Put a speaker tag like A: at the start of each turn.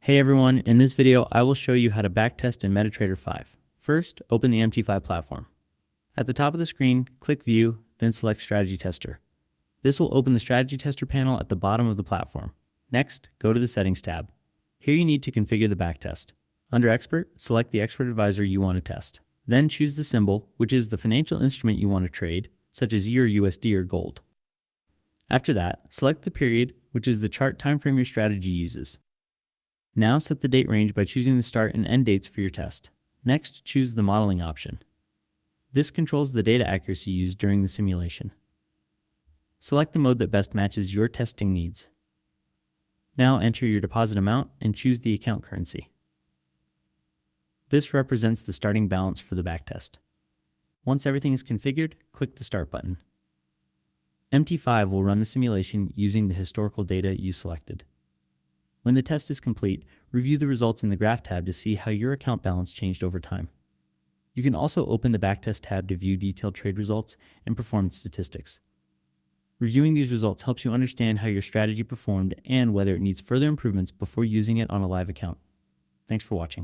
A: Hey everyone, in this video I will show you how to backtest in MetaTrader 5. First, open the MT5 platform. At the top of the screen, click View, then select Strategy Tester. This will open the Strategy Tester panel at the bottom of the platform. Next, go to the Settings tab. Here you need to configure the backtest. Under Expert, select the expert advisor you want to test. Then choose the symbol, which is the financial instrument you want to trade, such as EUR, USD, or gold. After that, select the period, which is the chart time frame your strategy uses. Now set the date range by choosing the start and end dates for your test. Next, choose the modeling option. This controls the data accuracy used during the simulation. Select the mode that best matches your testing needs. Now enter your deposit amount and choose the account currency. This represents the starting balance for the backtest. Once everything is configured, click the Start button. MT5 will run the simulation using the historical data you selected. When the test is complete, review the results in the Graph tab to see how your account balance changed over time. You can also open the Backtest tab to view detailed trade results and performance statistics. Reviewing these results helps you understand how your strategy performed and whether it needs further improvements before using it on a live account. Thanks for watching.